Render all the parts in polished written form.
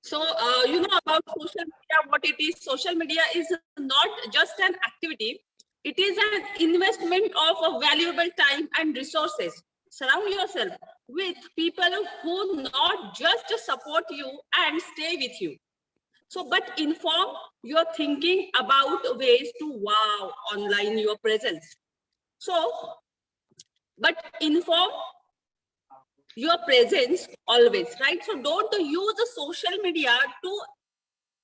So, you know about social media, what it is. Social media is not just an activity. It is an investment of a valuable time and resources. Surround yourself with people who not just support you and stay with you. So, but inform your thinking about ways to wow online your presence. So, but inform your presence always, right? So don't use the social media to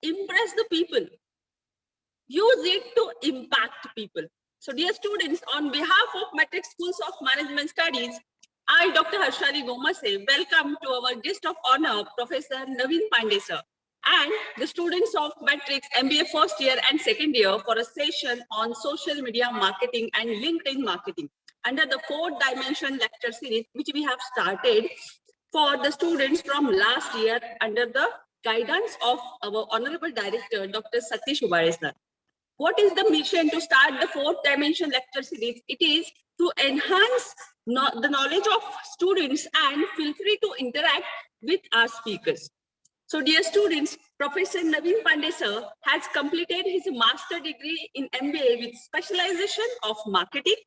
impress the people. Use it to impact people. So dear students, on behalf of Matrix Schools of Management Studies, I, Dr. Harshali Gomase, welcome to our guest of honor, Professor Naveen Pandey sir, and the students of Matrix MBA first year and second year for a session on social media marketing and LinkedIn marketing under the 4-dimension lecture series, which we have started for the students from last year under the guidance of our Honorable Director, Dr. Satish Ubare sir. What is the mission to start the 4-dimension lecture series? It is to enhance the knowledge of students and feel free to interact with our speakers. So dear students, Professor Naveen Pandey sir has completed his master degree in MBA with specialization of marketing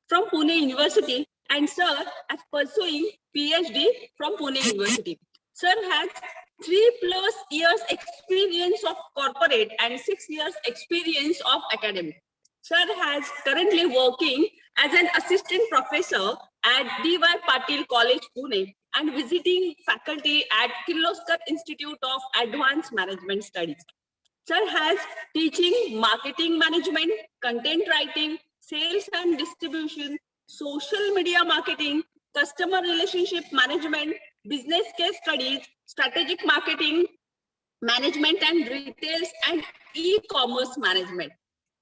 from Pune University, and sir is pursuing PhD from Pune University. Sir has 3+ years experience of corporate and 6 years experience of academic. Sir has currently working as an assistant professor at D.Y. Patil College, Pune, and visiting faculty at Kirloskar Institute of Advanced Management Studies. Sir has teaching marketing management, content writing, sales and distribution, social media marketing, customer relationship management, business case studies, strategic marketing management and retails and e-commerce management.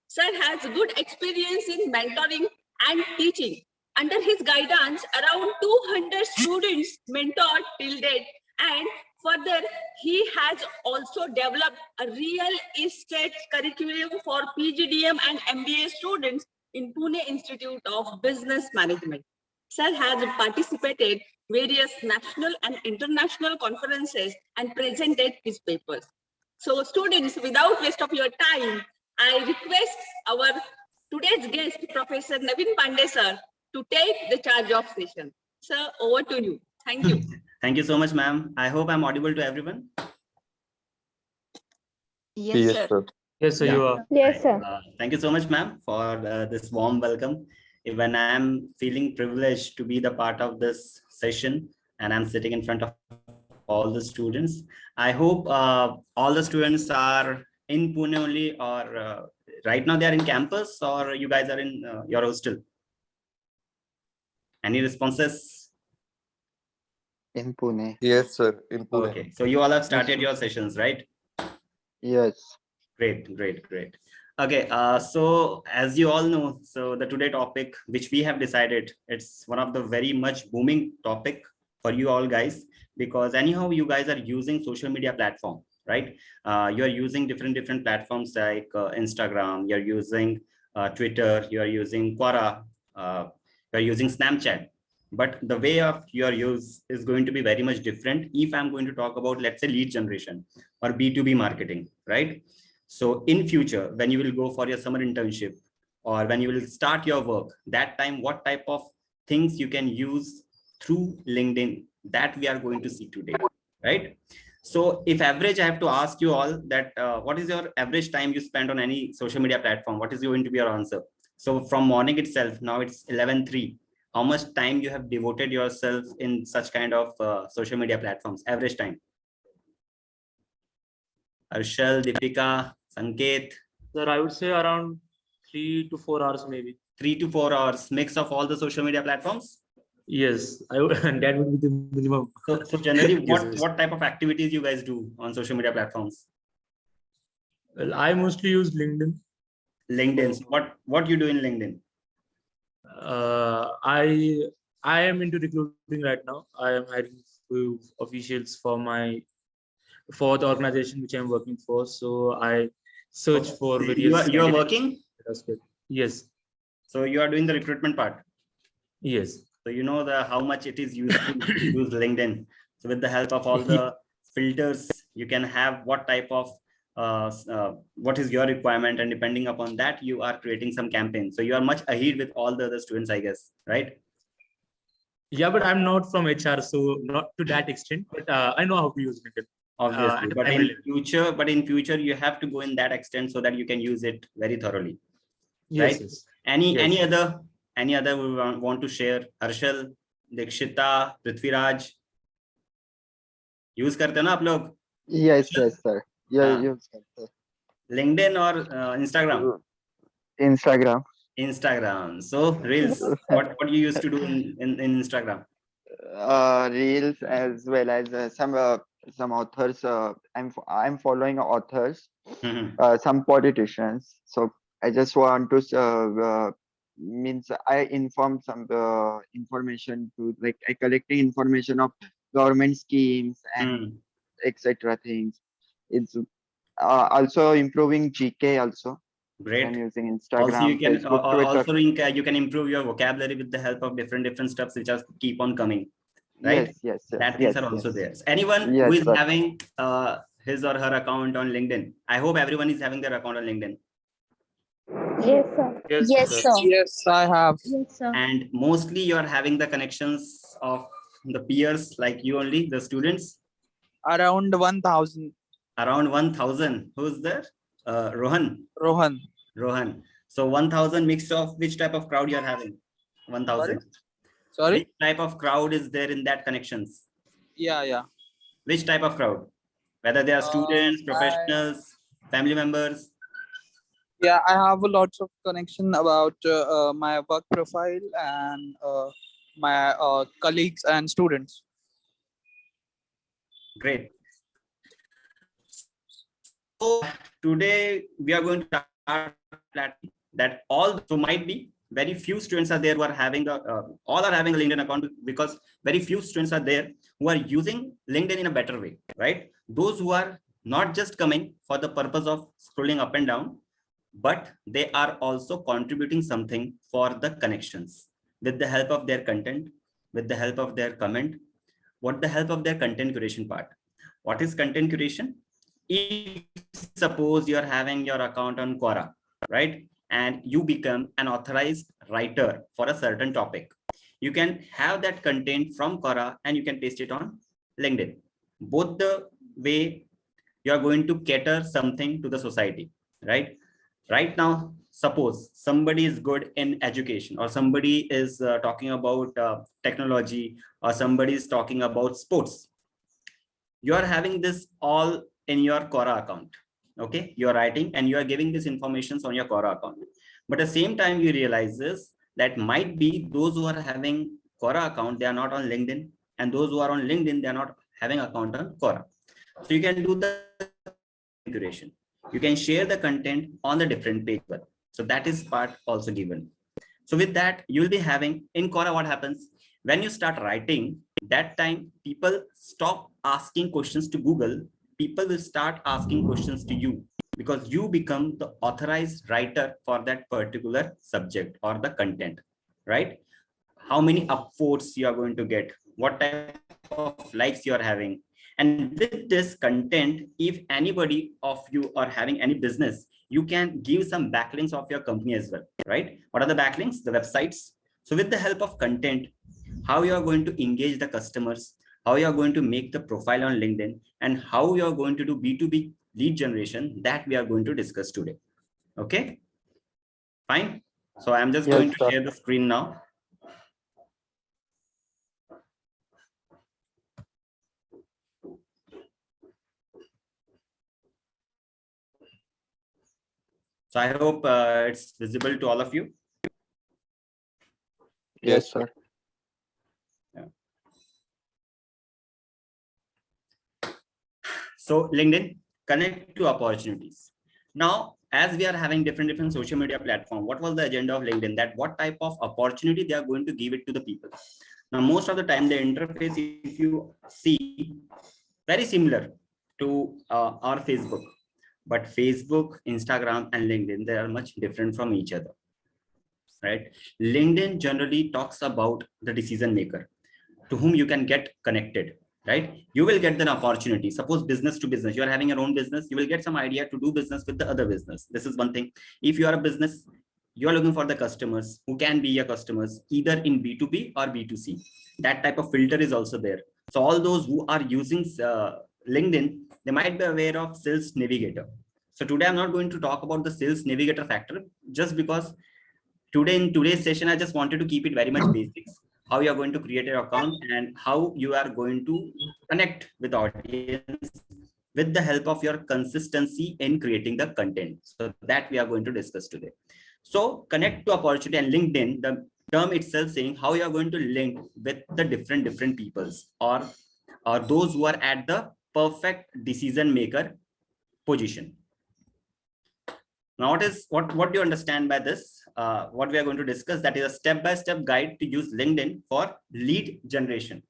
Sir has good experience in mentoring and teaching. Under his guidance, around 200 students mentored till date, and further, he has also developed a real estate curriculum for PGDM and MBA students in Pune Institute of Business Management. Sir has participated various national and international conferences and presented his papers. So students, without waste of your time, I request our today's guest, Professor Naveen Pandey sir, to take the charge of session. Sir, over to you. Thank you. Thank you so much, ma'am. I hope I'm audible to everyone. Yes, sir. Yes, sir, Yeah. you are. Yes, sir. Thank you so much, ma'am, for this warm welcome. Even I'm feeling privileged to be the part of this session, and I'm sitting in front of all the students. I hope all the students are in Pune only, or right now they are in campus, or you guys are in your hostel. Any responses? In Pune. Yes, sir. In Pune. Okay, so you all have started your sessions, right? Yes. Great, great, great. Okay, so as you all know, so the today topic which we have decided, it's one of the very much booming topic for you all guys, because anyhow you guys are using social media platform, right? You are using different platforms like Instagram, you're using Twitter, you are using Quora, you're using Snapchat. But the way of your use is going to be very much different if I'm going to talk about, let's say, lead generation or B2B marketing, right? So in future, when you will go for your summer internship or when you will start your work, that time, what type of things you can use through LinkedIn, that we are going to see today, right? So if average, I have to ask you all that what is your average time you spend on any social media platform? What is going to be your answer? So from morning itself, now it's 11:03. How much time you have devoted yourself in such kind of social media platforms? Average time. Arshal, Deepika, Sanket. Sir, I would say around 3 to 4 hours maybe. 3 to 4 hours mix of all the social media platforms. Yes, I would, and that would be the minimum. So generally, Yes. what type of activities you guys do on social media platforms? Well, I mostly use LinkedIn. LinkedIn. So what you do in LinkedIn? I am into recruiting right now. I am hiring few officials for the organization which I'm working for. So I search for various. You are working? Yes. So you are doing the recruitment part. Yes. So you know how much it is used to use LinkedIn. So with the help of all the filters, you can have what type of what is your requirement, and depending upon that you are creating some campaign. So you are much ahead with all the other students, I guess, right? Yeah, but I'm not from HR, so not to that extent. But I know how to use LinkedIn. Obviously, At a but primary in future you have to go in that extent so that you can use it very thoroughly. Yes, Right? yes. Any Yes. any other we want to share? Harshal, Dikshita, Prithviraj, use करते हो ना आप लोग? Yes, yes, sir. Yeah, हाँ. use it, sir. LinkedIn or Instagram? Instagram. Instagram. So reels. What you used to do in Instagram? Reels, as well as some authors. I'm following authors, Mhm. some politicians. So I just want to means I inform some information to, like, I collecting information of government schemes and Hmm. etc. things. It's also improving GK also. I'm Great. using Also, you Instagram, can Facebook, Twitter. you can improve your vocabulary with the help of different stuffs which just keep on coming, right? Yes, yes, sir. That things Yes, are also yes. there. So anyone who Yes, is sir. having his or her account on LinkedIn, I hope everyone is having their account on LinkedIn. Yes, sir. Yes, sir. Yes, I have. Yes, sir. And mostly you are having the connections of the peers like you only, the students, Around 1,000. around 1000. Who's there? Rohan. Rohan. So 1000 mix of which type of crowd you are having? 1000. Sorry? Which type of crowd is there in that connections? Yeah. Which type of crowd? Whether they are students, I, professionals, family members. yeah, I have a lots of connection about my work profile and my colleagues and students. Great. So today we are going to start that all, so might be very few students are there who are having all are having a LinkedIn account, because very few students are there who are using LinkedIn in a better way, right? Those who are not just coming for the purpose of scrolling up and down, but they are also contributing something for the connections with the help of their content, with the help of their comment, what the help of their content curation part. What is content curation? If suppose you're having your account on Quora, right? And you become an authorized writer for a certain topic, you can have that content from Quora and you can paste it on LinkedIn. Both the way you are going to cater something to the society, right? Right now, suppose somebody is good in education, or somebody is talking about technology, or somebody is talking about sports. You are having this all in your Quora account. Okay, you are writing and you are giving this information on your Quora account. But at the same time, you realize this, that might be those who are having Quora account, they are not on LinkedIn, and those who are on LinkedIn, they are not having account on Quora. So you can do the curation. You can share the content on the different page. So that is part also given. So with that, you'll be having in Quora, what happens when you start writing, that time people stop asking questions to Google. People will start asking questions to you, because you become the authorized writer for that particular subject or the content, right? How many upvotes you are going to get, what type of likes you are having. And with this content, if anybody of you are having any business, you can give some backlinks of your company as well, right? What are the backlinks? The websites. So with the help of content, how you are going to engage the customers, how you are going to make the profile on LinkedIn, and how you are going to do B2B lead generation, that we are going to discuss today. Okay, fine. So I'm just going to share the screen now. So I hope it's visible to all of you. Yes, sir. Yeah. So LinkedIn, connect to opportunities. Now, as we are having different social media platform, what was the agenda of LinkedIn? That what type of opportunity they are going to give it to the people. Now, most of the time, the interface, if you see, very similar to our Facebook. But Facebook, Instagram, and LinkedIn, they are much different from each other, right? LinkedIn generally talks about the decision maker to whom you can get connected. right? You will get an opportunity. Suppose business to business, you are having your own business, you will get some idea to do business with the other business. This is one thing. If you are a business, you are looking for the customers who can be your customers either in B2B or B2C. That type of filter is also there. So all those who are using LinkedIn, they might be aware of Sales Navigator. So today I'm not going to talk about the Sales Navigator factor, just because today in today's session, I just wanted to keep it very much basics, how you are going to create your account and how you are going to connect with audience with the help of your consistency in creating the content. So that we are going to discuss today. So connect to opportunity and LinkedIn, the term itself saying how you are going to link with the different peoples or those who are at the perfect decision maker position. Now, what do you understand by this? What we are going to discuss, that is a step-by-step guide to use LinkedIn for lead generation.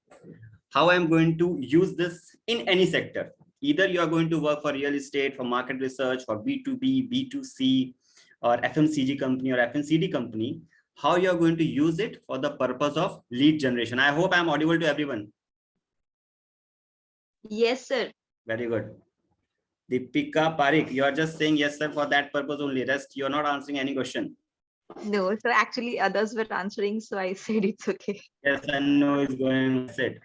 How I'm going to use this in any sector. Either you are going to work for real estate, for market research, for B2B, B2C, or FMCG company or FMCD company, how you are going to use it for the purpose of lead generation. I hope I'm audible to everyone. Yes, sir. Very good. Deepika Parikh, you are just saying yes, sir, for that purpose only. Rest, you're not answering any question. No, sir. Actually, others were answering, so I said it's okay. Yes, I know it's going to sit.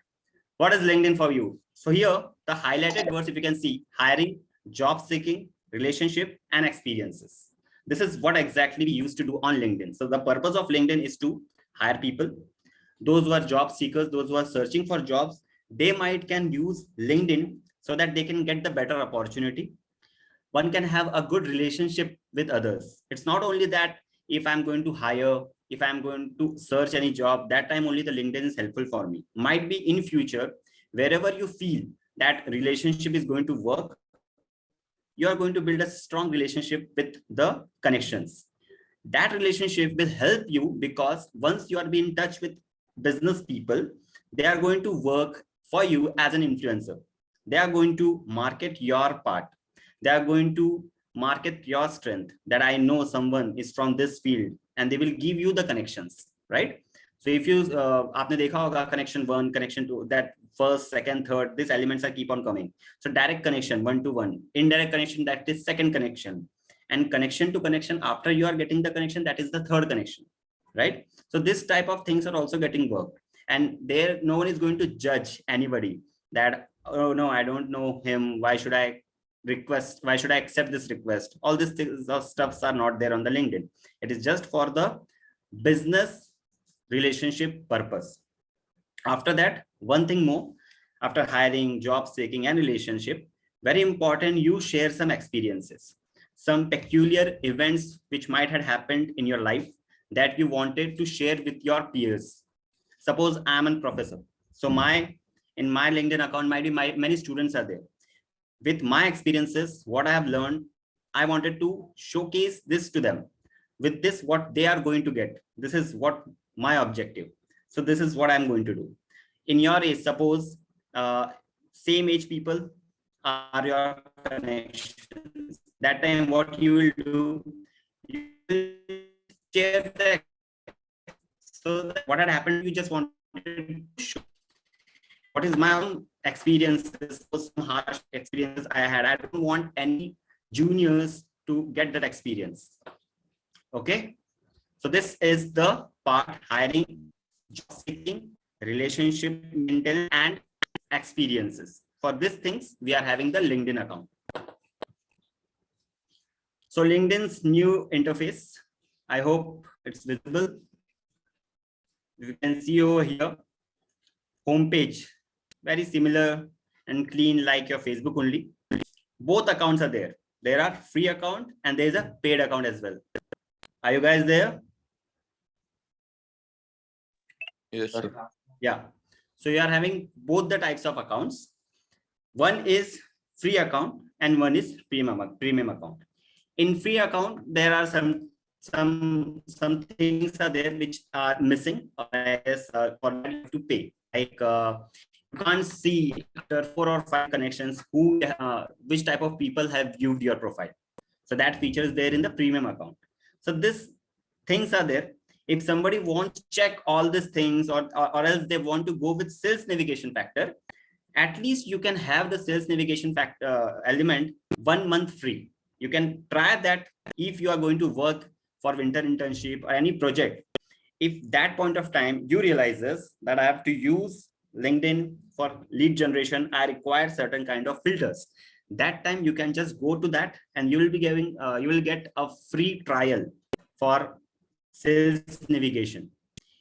What is LinkedIn for you? So here, the highlighted words, if you can see, hiring, job seeking, relationship, and experiences. This is what exactly we used to do on LinkedIn. So the purpose of LinkedIn is to hire people. Those who are job seekers, those who are searching for jobs, they can use LinkedIn so that they can get the better opportunity. One can have a good relationship with others. It's not only that if I'm going to hire, if I'm going to search any job, that time only the LinkedIn is helpful for me. Might be in future, wherever you feel that relationship is going to work, you are going to build a strong relationship with the connections. That relationship will help you because once you are being in touch with business people, they are going to work for you as an influencer. They are going to market your part. They are going to market your strength, that I know someone is from this field, and they will give you the connections, right? So if you aapne dekha hoga connection 1, connection 2, that first, second, third, these elements are keep on coming. So direct connection 1 to 1, indirect connection, that is second connection, and connection to connection after you are getting the connection, that is the third connection, right? So this type of things are also getting worked, and there no one is going to judge anybody that, oh no, I don't know him, why should I request, why should I accept this request? All these things or stuffs are not there on the LinkedIn. It is just for the business relationship purpose. After that, one thing more, after hiring, job seeking, and relationship, very important, you share some experiences, some peculiar events which might have happened in your life that you wanted to share with your peers. Suppose I'm a professor, so in my LinkedIn account might be many students are there. With my experiences, what I have learned, I wanted to showcase this to them. With this, what they are going to get. This is what my objective. So this is what I'm going to do. In your age, suppose same age people are your connections. That time, what you will do, you will share the. So what had happened, you just wanted to show what is my own experiences, some harsh experiences I had. I don't want any juniors to get that experience. Okay. So this is the part: hiring, job seeking, relationship maintenance, and experiences. For these things, we are having the LinkedIn account. So LinkedIn's new interface, I hope it's visible. You can see over here, homepage, very similar and clean like your Facebook only. Both accounts are there. There are free account and there is a paid account as well. Are you guys there? Yes, sir. Yeah. So you are having both the types of accounts. One is free account and one is premium account. In free account, there are some things are there which are missing, I guess, for you to pay. Like you can't see after 4 or 5 connections who which type of people have viewed your profile. So that feature is there in the premium account. So these things are there. If somebody wants to check all these things or else they want to go with sales navigation factor, at least you can have the sales navigation element 1 month free. You can try that if you are going to work for winter internship or any project. If that point of time you realizes that I have to use LinkedIn for lead generation, I require certain kind of filters. That time you can just go to that and you will be giving, you will get a free trial for sales navigation,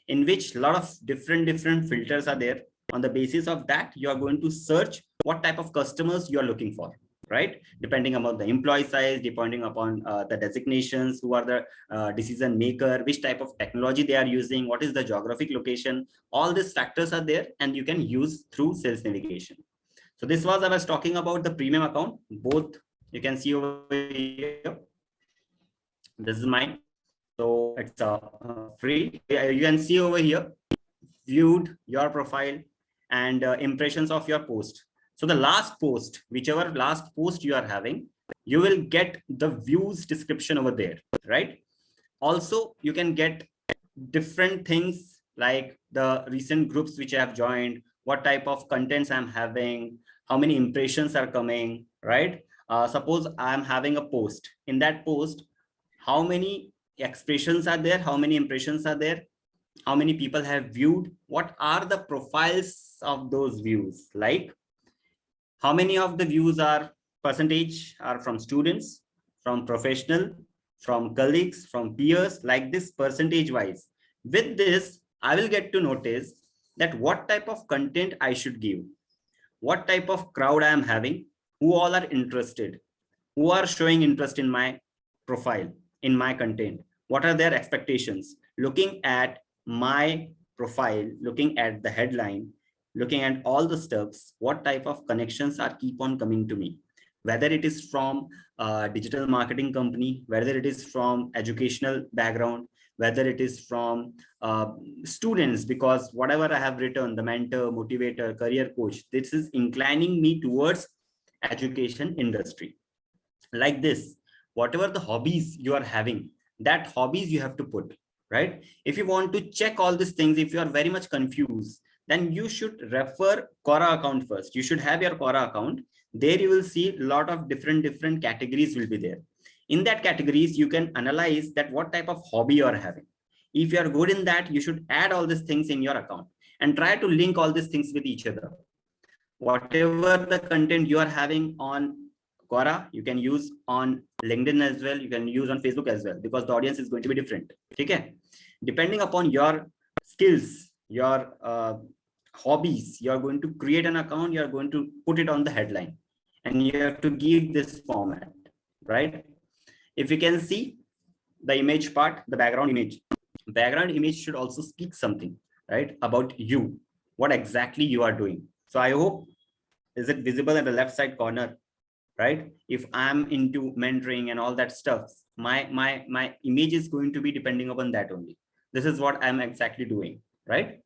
in which a lot of different filters are there. On the basis of that, you are going to search what type of customers you are looking for, right? Depending upon the employee size, depending upon the designations, who are the decision maker, which type of technology they are using, what is the geographic location, all these factors are there and you can use through sales navigation. So this was, I was talking about the premium account. Both you can see over here. This is mine. So it's free. You can see over here, viewed, your profile, and impressions of your post. So the last post, whichever last post you are having, you will get the views description over there, right? Also, you can get different things like the recent groups which I have joined, what type of contents I'm having, how many impressions are coming, right? Suppose I'm having a post. In that post, how many expressions are there, how many impressions are there, how many people have viewed, what are the profiles of those views, like how many of the views are percentage are from students, from professional, from colleagues, from peers, like this percentage wise. With this, I will get to notice that what type of content I should give, what type of crowd I am having, who all are interested, who are showing interest in my profile, in my content, what are their expectations. Looking at my profile, looking at the headline, looking at all the steps, what type of connections are keep on coming to me, whether it is from a digital marketing company, whether it is from educational background, whether it is from students, because whatever I have written, the mentor, motivator, career coach, this is inclining me towards education industry. Like this, whatever the hobbies you are having, that hobbies you have to put, right? If you want to check all these things, if you are very much confused, then you should refer Quora account first. You should have your Quora account. There you will see a lot of different categories will be there. In that categories, you can analyze that what type of hobby you are having. If you are good in that, you should add all these things in your account and try to link all these things with each other. Whatever the content you are having on Quora, you can use on LinkedIn as well. You can use on Facebook as well, because the audience is going to be different. Okay, depending upon your skills, your hobbies, you are going to create an account. You are going to put it on the headline, and you have to give this format, right? If you can see the image part, the background image should also speak something, right, about you, what exactly you are doing. So I hope, is it visible at the left side corner? Right? If I'm into mentoring and all that stuff, my image is going to be depending upon that only. This is what I'm exactly doing, right?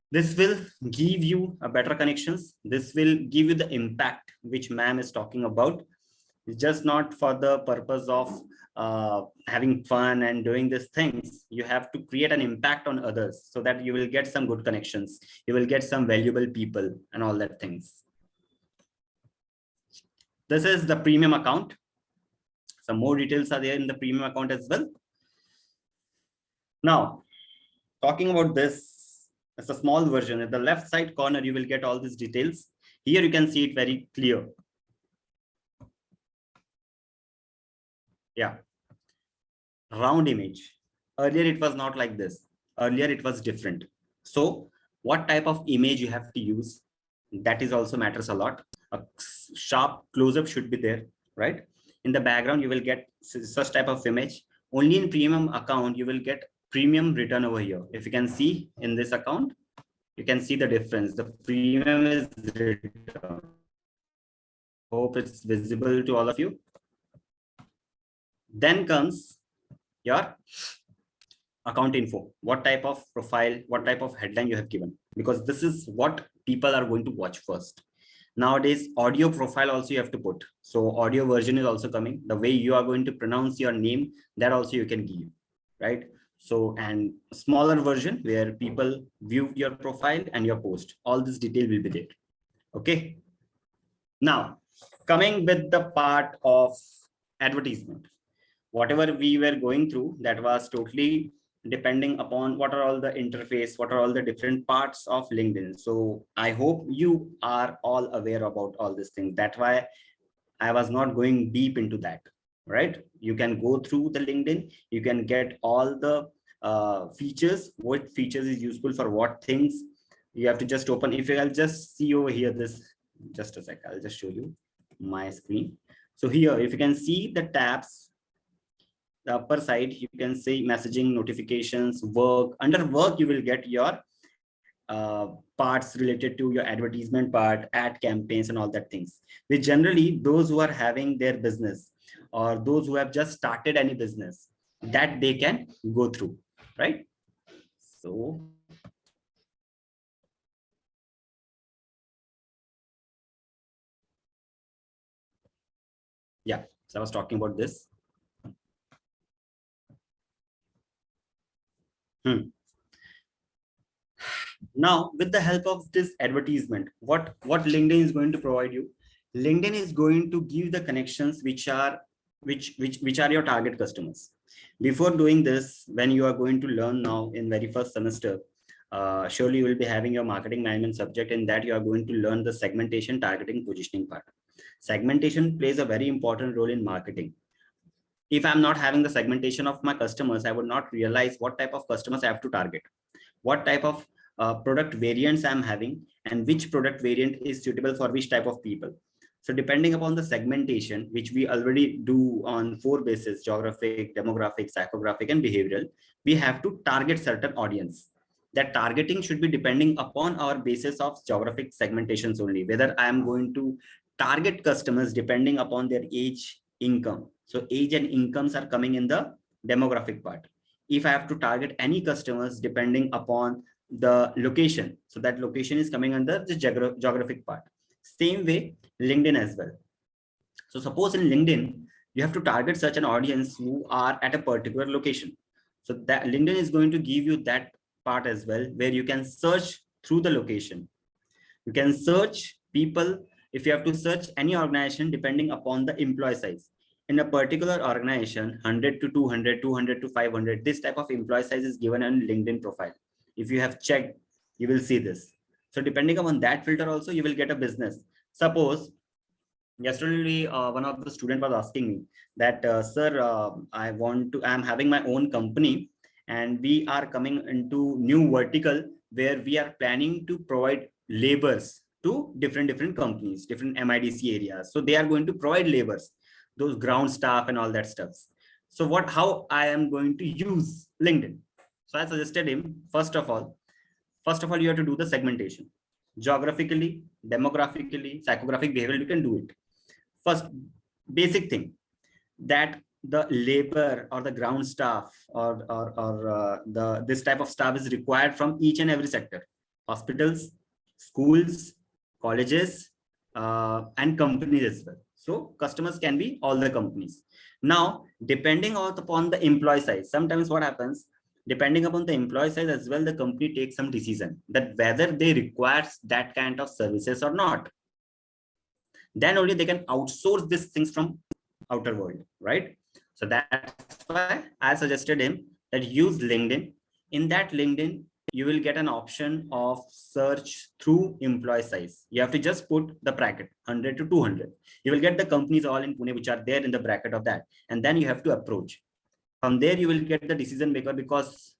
This will give you a better connections. This will give you the impact which ma'am is talking about. It's just not for the purpose of having fun and doing these things. You have to create an impact on others so that you will get some good connections. You will get some valuable people and all that things. This is the premium account. Some more details are there in the premium account as well. Now, talking about this, it's a small version. At the left side corner, you will get all these details. Here you can see it very clear. Yeah. Round image. Earlier, it was not like this. Earlier, it was different. So what type of image you have to use, that is also matters a lot. A sharp close-up should be there, right? In the background, you will get such type of image. Only in premium account, you will get premium written over here. If you can see in this account, you can see the difference. The premium is written. Hope it's visible to all of you. Then comes your account info. What type of profile, what type of headline you have given, because this is what people are going to watch first. Nowadays, audio profile also you have to put. So audio version is also coming. The way you are going to pronounce your name, that also you can give, right? So, and smaller version where people view your profile and your post, all this detail will be there. Okay. Now, coming with the part of advertisement, whatever we were going through, that was totally depending upon what are all the interface, what are all the different parts of LinkedIn. So I hope you are all aware about all these things. That's why I was not going deep into that, right? You can go through the LinkedIn, you can get all the features, what features is useful for what things. You have to just open, if I'll just see over here, this, just a sec, I'll just show you my screen. So here, if you can see the tabs, the upper side, you can see messaging, notifications, work. Under work, you will get your parts related to your advertisement part, ad campaigns and all that things, which generally those who are having their business or those who have just started any business, that they can go through, right? So yeah, so I was talking about this. Now, with the help of this advertisement, what LinkedIn is going to provide you, LinkedIn is going to give the connections which are your target customers. Before doing this, when you are going to learn now in very first semester, surely you will be having your marketing management subject. In that, you are going to learn the segmentation, targeting, positioning part. Segmentation plays a very important role in marketing. If I'm not having the segmentation of my customers, I would not realize what type of customers I have to target, what type of product variants I'm having, and which product variant is suitable for which type of people. So depending upon the segmentation, which we already do on 4 bases: geographic, demographic, psychographic, and behavioral, we have to target certain audience. That targeting should be depending upon our basis of geographic segmentations only, whether I am going to target customers depending upon their age, income. So age and incomes are coming in the demographic part. If I have to target any customers depending upon the location, so that location is coming under the geographic part. Same way, LinkedIn as well. So suppose in LinkedIn, you have to target such an audience who are at a particular location. So that LinkedIn is going to give you that part as well, where you can search through the location. You can search people. If you have to search any organization depending upon the employee size, in a particular organization, 100 to 200, 200 to 500, this type of employee size is given on LinkedIn profile. If you have checked, you will see this. So depending upon that filter also, you will get a business. Suppose yesterday, one of the student was asking me that, sir, I'm having my own company and we are coming into new vertical where we are planning to provide labors to different companies, different MIDC areas. So they are going to provide labors, those ground staff and all that stuff. So how I am going to use LinkedIn? So I suggested him, first of all, you have to do the segmentation. Geographically, demographically, psychographic, behavioral, you can do it. First, basic thing, that the labor or the ground staff or this type of staff is required from each and every sector: hospitals, schools, colleges, and companies as well. So customers can be all the companies. Now, depending upon the employee size, sometimes what happens, depending upon the employee size as well, the company takes some decision that whether they require that kind of services or not. Then only they can outsource these things from outer world, right? So that's why I suggested him that use LinkedIn. In that LinkedIn, you will get an option of search through employee size. You have to just put the bracket 100 to 200. You will get the companies all in Pune which are there in the bracket of that. And then you have to approach. From there, you will get the decision maker, because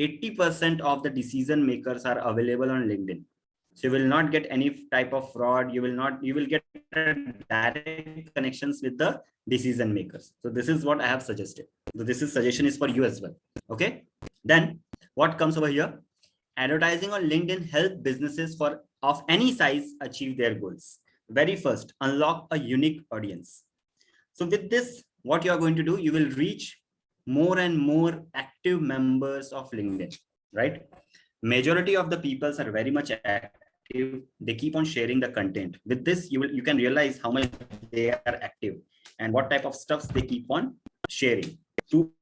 80% of the decision makers are available on LinkedIn. So you will not get any type of fraud. You will get direct connections with the decision makers. So this is what I have suggested. So this suggestion is for you as well. Okay. Then what comes over here? Advertising on LinkedIn help businesses of any size achieve their goals. Very first, unlock a unique audience. So with this, what you are going to do, you will reach more and more active members of LinkedIn, right? Majority of the people are very much active. They keep on sharing the content. With this, you can realize how much they are active and what type of stuff they keep on sharing. To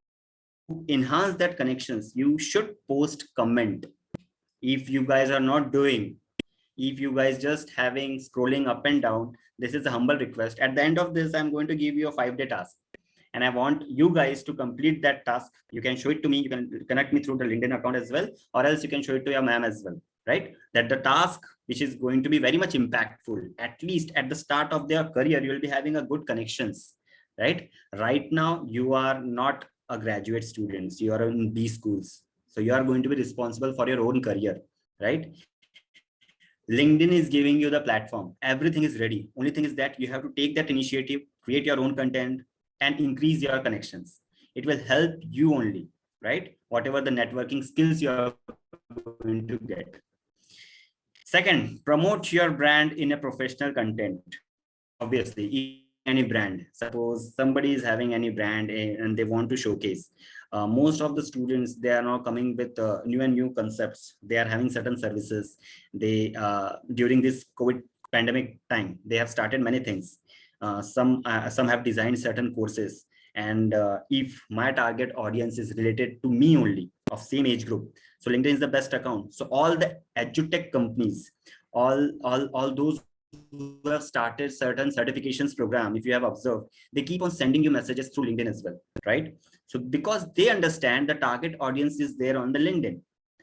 enhance that connections, you should post comment. If you guys are not doing, if you guys just having scrolling up and down, this is a humble request. At the end of this, I'm going to give you a 5-day task. And I want you guys to complete that task. You can show it to me. You can connect me through the LinkedIn account as well, or else you can show it to your ma'am as well, right? That the task, which is going to be very much impactful, at least at the start of their career, you will be having a good connections, right? Right now, you are not a graduate student. You are in B schools. So you are going to be responsible for your own career, right? LinkedIn is giving you the platform. Everything is ready. Only thing is that you have to take that initiative, create your own content, and increase your connections. It will help you only, right? Whatever the networking skills you are going to get. Second, promote your brand in a professional content. Obviously, any brand. Suppose somebody is having any brand and they want to showcase. Most of the students, they are now coming with new concepts. They are having certain services. They during this COVID pandemic time, they have started many things. Some have designed certain courses, and if my target audience is related to me only, of same age group, so LinkedIn is the best account. So all the edutech companies, all those who have started certain certifications program, if you have observed, they keep on sending you messages through LinkedIn as well, right? So because they understand the target audience is there on the LinkedIn,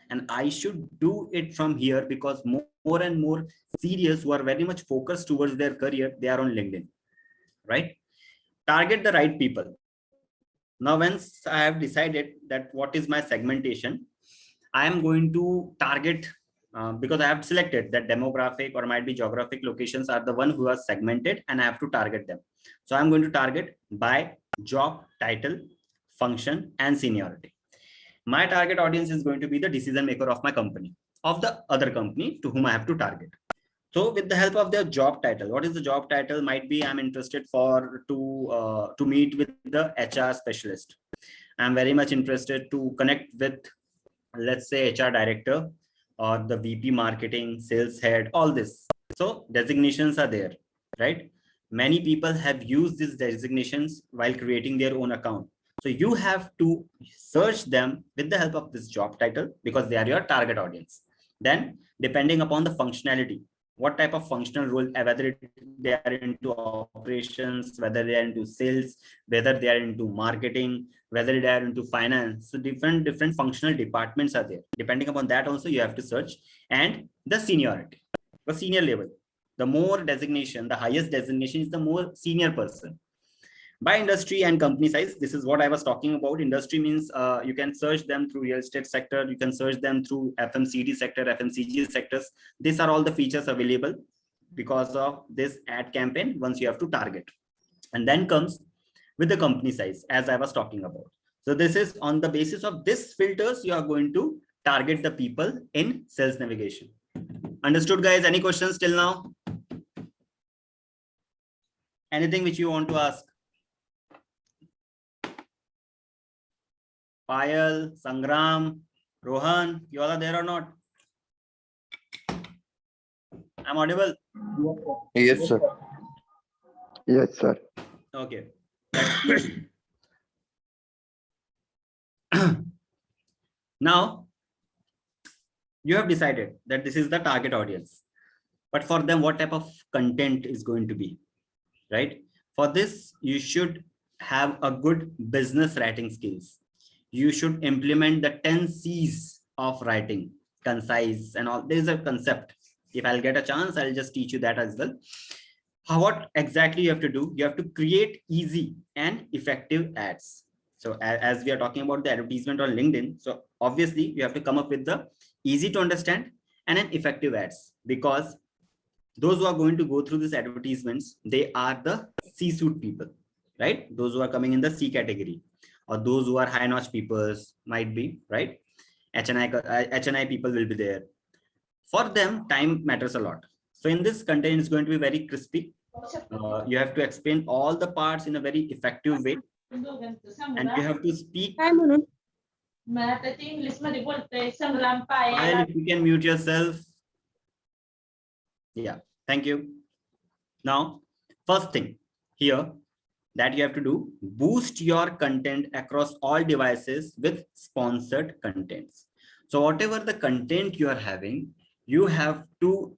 and I should do it from here, because more and more serious who are very much focused towards their career, they are on LinkedIn, right? Target the right people. Now, once I have decided that what is my segmentation, I am going to target because I have selected that demographic or might be geographic locations are the one who are segmented, and I have to target them. So I'm going to target by job title, function, and seniority. My target audience is going to be the decision maker of my company, of the other company to whom I have to target. So with the help of their job title, what is the job title? Might be I'm interested to meet with the HR specialist. I'm very much interested to connect with, let's say, HR director or the VP marketing, sales head, all this. So designations are there, right? Many people have used these designations while creating their own account. So you have to search them with the help of this job title, because they are your target audience. Then depending upon the functionality, what type of functional role, whether they are into operations, whether they are into sales, whether they are into marketing, whether they are into finance. So different functional departments are there. Depending upon that also you have to search. And the seniority, the senior level, the more designation, the highest designation is the more senior person. By industry and company size, this is what I was talking about. Industry means you can search them through real estate sector, you can search them through FMCG sector, FMCG sectors. These are all the features available because of this ad campaign once you have to target. And then comes with the company size, as I was talking about. So this is on the basis of this filters, you are going to target the people in sales navigation. Understood, guys? Any questions till now? Anything which you want to ask? Payal, Sangram, Rohan, you all are there or not? I'm audible? Yes, sir. Yes, sir. Okay. Now, you have decided that this is the target audience. But for them, what type of content is going to be, right? For this, you should have a good business writing skills. You should implement the 10 C's of writing, concise and all. There is a concept. If I'll get a chance, I'll just teach you that as well. What exactly you have to do? You have to create easy and effective ads. So as we are talking about the advertisement on LinkedIn, so obviously you have to come up with the easy to understand and an effective ads, because those who are going to go through these advertisements, they are the C-suite people, right? Those who are coming in the C category, or those who are high-notch people might be, right? HNI people will be there. For them, time matters a lot. So in this content, it's going to be very crispy. You have to explain all the parts in a very effective way. And you have to speak. While if you can mute yourself. Yeah, thank you. Now, first thing here that you have to do, boost your content across all devices with sponsored contents. So whatever the content you are having, you have to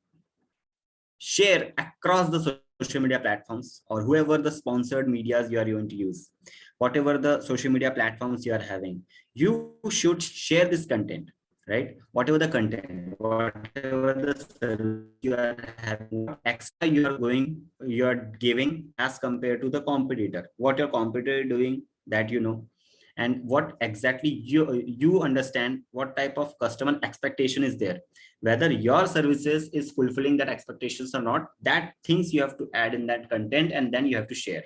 share across the social media platforms or whoever the sponsored medias you are going to use, whatever the social media platforms you are having, you should share this content, right? Whatever the content, whatever the service you are having, extra you are giving as compared to the competitor, what your competitor is doing, that you know, and what exactly you understand what type of customer expectation is there, whether your services is fulfilling that expectations or not, that things you have to add in that content, and then you have to share.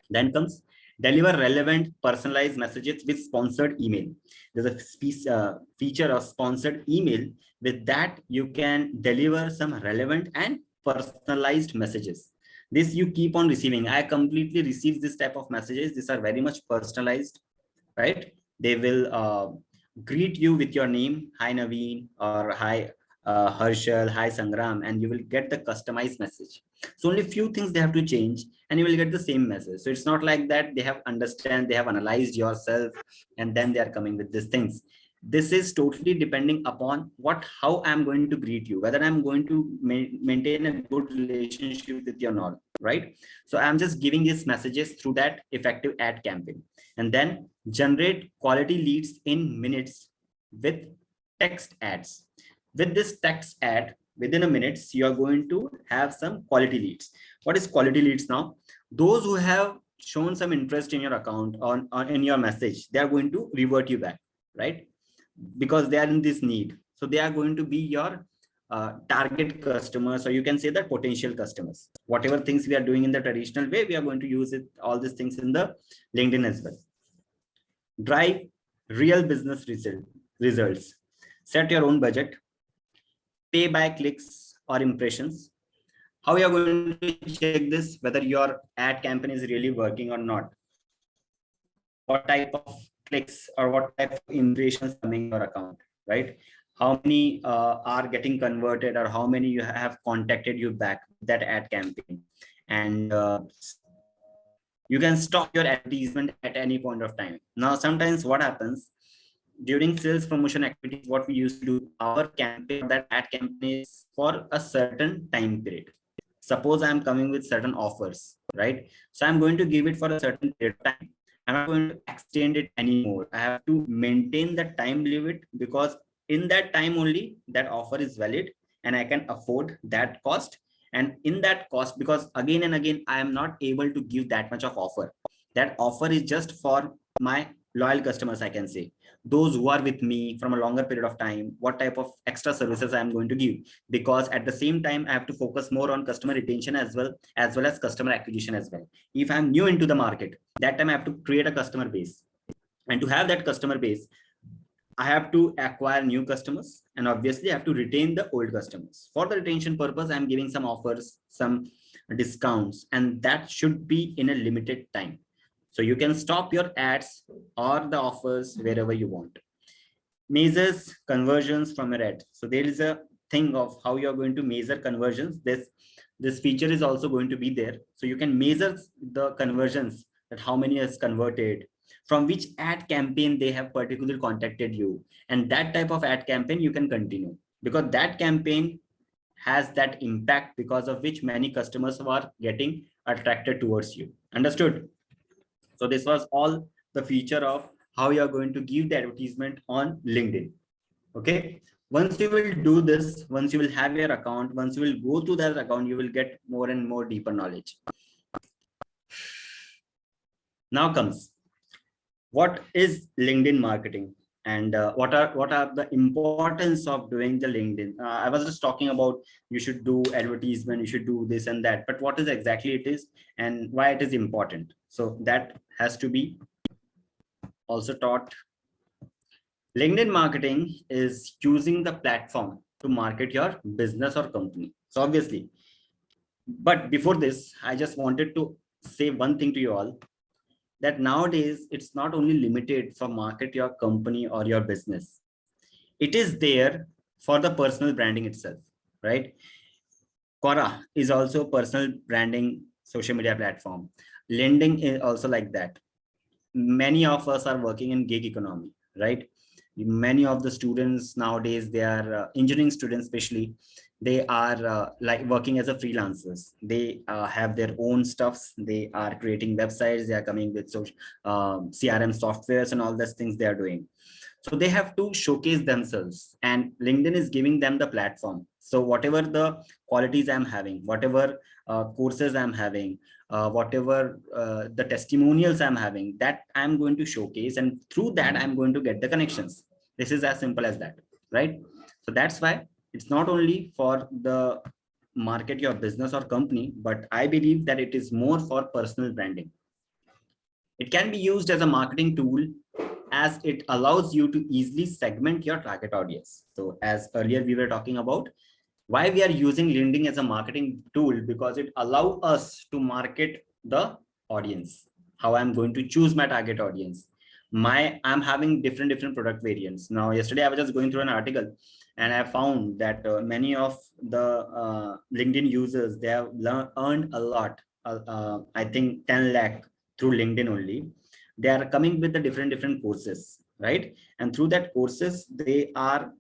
Then comes deliver relevant personalized messages with sponsored email. There's a feature of sponsored email. With that, you can deliver some relevant and personalized messages. This you keep on receiving. I completely receive this type of messages. These are very much personalized, right? They will greet you with your name, hi Naveen, or hi Harshal, hi Sangram, and you will get the customized message. So only few things they have to change and you will get the same message. So it's not like that they have analyzed yourself and then they are coming with these things. This is totally depending upon how I'm going to greet you, whether I'm going to maintain a good relationship with you or not, right? So I'm just giving these messages through that effective ad campaign, and then generate quality leads in minutes with text ads. With this text ad, within a minutes, you are going to have some quality leads. What is quality leads now? Those who have shown some interest in your account on in your message, they are going to revert you back, right? Because they are in this need. So they are going to be your target customers, or you can say that potential customers. Whatever things we are doing in the traditional way, we are going to use it, all these things in the LinkedIn as well. Drive real business results. Set your own budget. Pay by clicks or impressions. How you are going to check this, whether your ad campaign is really working or not? What type of clicks or what type of impressions coming in your account, right? How many are getting converted, or how many you have contacted you back that ad campaign? And you can stop your advertisement at any point of time. Now, sometimes what happens during sales promotion activities, what we used to do, our campaign, that ad campaign is for a certain time period. Suppose I'm coming with certain offers, right? So I'm going to give it for a certain period of time. I'm not going to extend it anymore. I have to maintain the time limit, because in that time only that offer is valid and I can afford that cost. And in that cost, because again and again, I am not able to give that much of offer. That offer is just for my loyal customers, I can say, those who are with me from a longer period of time, what type of extra services I am going to give. Because at the same time, I have to focus more on customer retention as well as customer acquisition as well. If I'm new into the market, that time I have to create a customer base. And to have that customer base, I have to acquire new customers, and obviously I have to retain the old customers. For the retention purpose, I'm giving some offers, some discounts, and that should be in a limited time. So you can stop your ads or the offers wherever you want. Measures conversions from your ad. So there is a thing of how you're going to measure conversions. This feature is also going to be there. So you can measure the conversions, that how many has converted, from which ad campaign they have particularly contacted you. And that type of ad campaign you can continue, because that campaign has that impact, because of which many customers are getting attracted towards you. Understood? So this was all the feature of how you are going to give the advertisement on LinkedIn. Okay. Once you will do this, once you will have your account, once you will go to that account, you will get more and more deeper knowledge. Now comes, what is LinkedIn marketing, and what are the importance of doing the LinkedIn? I was just talking about you should do advertisement, you should do this and that, but what is exactly it is and why it is important? So that has to be also taught. LinkedIn marketing is using the platform to market your business or company. So obviously, but before this, I just wanted to say one thing to you all, that nowadays it's not only limited for market your company or your business. It is there for the personal branding itself, right? Quora is also personal branding social media platform. LinkedIn is also like that. Many of us are working in gig economy, right? Many of the students nowadays, they are engineering students especially, they are like working as a freelancers. They have their own stuffs. They are creating websites. They are coming with social CRM softwares and all those things they are doing. So they have to showcase themselves, and LinkedIn is giving them the platform. So whatever the qualities I'm having, whatever courses I'm having, whatever the testimonials I'm having, that I'm going to showcase, and through that I'm going to get the connections. This is as simple as that, right? So that's why it's not only for the market your business or company, but I believe that it is more for personal branding. It can be used as a marketing tool, as it allows you to easily segment your target audience. So as earlier we were talking about why we are using LinkedIn as a marketing tool, because it allows us to market the audience, how I'm going to choose my target audience. I'm having different product variants. Now yesterday I was just going through an article, and I found that many of the LinkedIn users, they have earned a lot, I think 10 lakh through LinkedIn only. They are coming with the different courses, right? And through that courses they are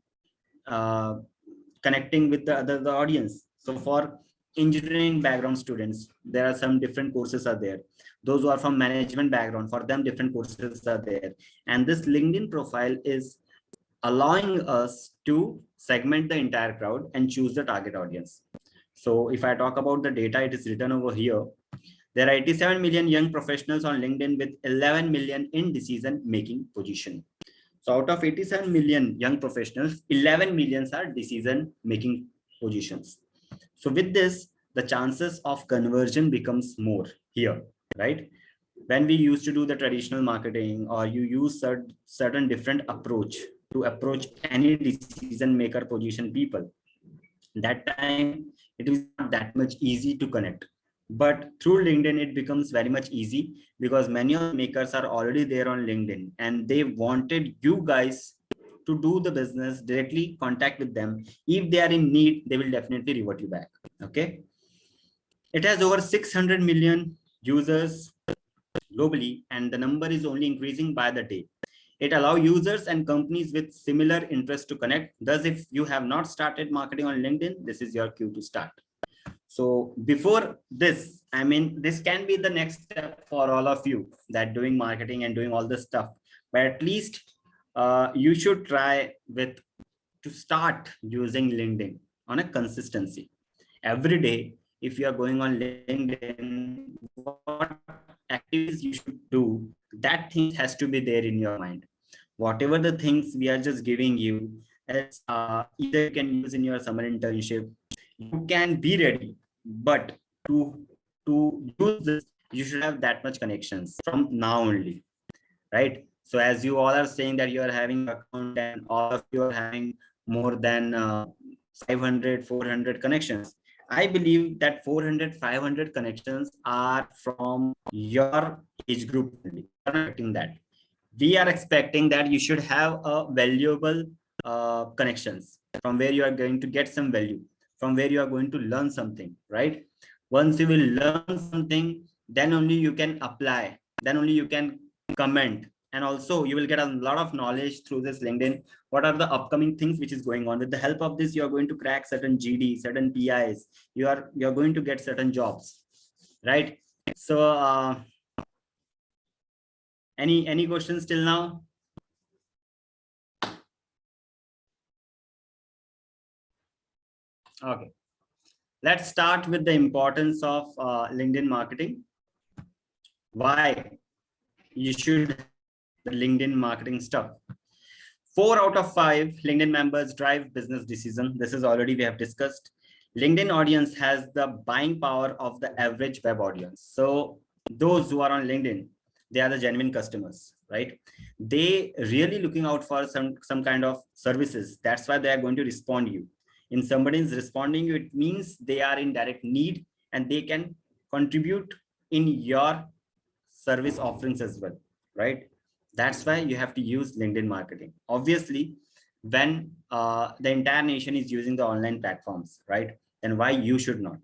connecting with the audience. So for engineering background students, there are some different courses are there. Those who are from management background, for them different courses are there. And this LinkedIn profile is allowing us to segment the entire crowd and choose the target audience. So if I talk about the data, it is written over here. There are 87 million young professionals on LinkedIn with 11 million in decision-making position. So out of 87 million young professionals, 11 millions are decision-making positions. So with this, the chances of conversion becomes more here, right? When we used to do the traditional marketing, or you use certain different approach to approach any decision maker position people, that time it is not that much easy to connect. But through LinkedIn it becomes very much easy, because many of the makers are already there on LinkedIn, and they wanted you guys to do the business directly, contact with them. If they are in need, they will definitely revert you back. Okay, it has over 600 million users globally, and the number is only increasing by the day. It allows users and companies with similar interests to connect. Thus, if you have not started marketing on LinkedIn, this is your cue to start. So before this, I mean, this can be the next step for all of you that doing marketing and doing all this stuff, but at least you should try with to start using LinkedIn on a consistency. Every day, if you are going on LinkedIn, what activities you should do, that thing has to be there in your mind. Whatever the things we are just giving you, as either you can use in your summer internship, you can be ready, but to use this, you should have that much connections from now only, right? So as you all are saying that you are having account, and all of you are having more than 500 400 connections, I believe that 400 500 connections are from your age group only. We are not expecting that. We are expecting that you should have a valuable connections, from where you are going to get some value, from where you are going to learn something, right? Once you will learn something, then only you can apply, then only you can comment, and also you will get a lot of knowledge through this LinkedIn. What are the upcoming things which is going on? With the help of this, you are going to crack certain GD, certain PIs. You're going to get certain jobs, right? So any questions till now? Okay, let's start with the importance of LinkedIn marketing. Why you should the LinkedIn marketing stuff. 4 out of 5 LinkedIn members drive business decision. This is already we have discussed. LinkedIn audience has the buying power of the average web audience. So those who are on LinkedIn, they are the genuine customers, right? They really looking out for some kind of services. That's why they are going to respond you. In somebody is responding you, it means they are in direct need, and they can contribute in your service offerings as well, right? That's why you have to use LinkedIn marketing. Obviously, when the entire nation is using the online platforms, right? Then why you should not?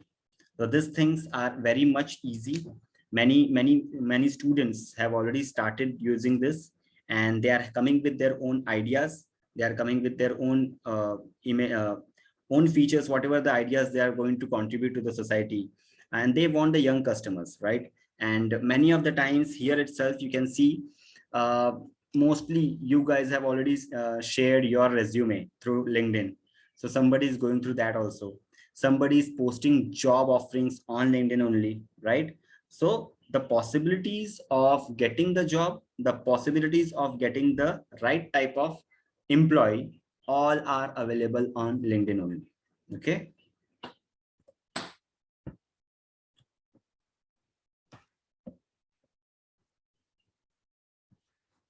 So these things are very much easy. Many students have already started using this, and they are coming with their own ideas. They are coming with their own own features, whatever the ideas they are going to contribute to the society, and they want the young customers, right? And many of the times here itself, you can see mostly you guys have already shared your resume through LinkedIn. So somebody is going through that also. Somebody is posting job offerings on LinkedIn only, right? So the possibilities of getting the job, the possibilities of getting the right type of employee, all are available on LinkedIn only. Okay.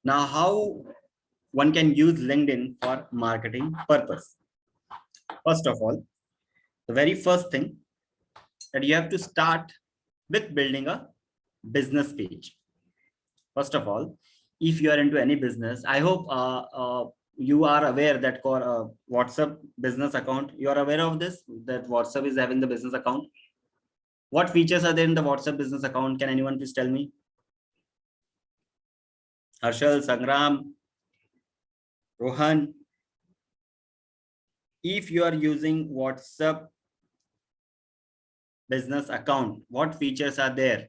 Now, how one can use LinkedIn for marketing purpose? First of all, the very first thing that you have to start with building a business page. First of all, if you are into any business, I hope you are aware that for WhatsApp business account, you are aware of this, that WhatsApp is having the business account. What features are there in the WhatsApp business account? Can anyone please tell me? Harshal, Sangram, Rohan. If you are using WhatsApp business account, what features are there?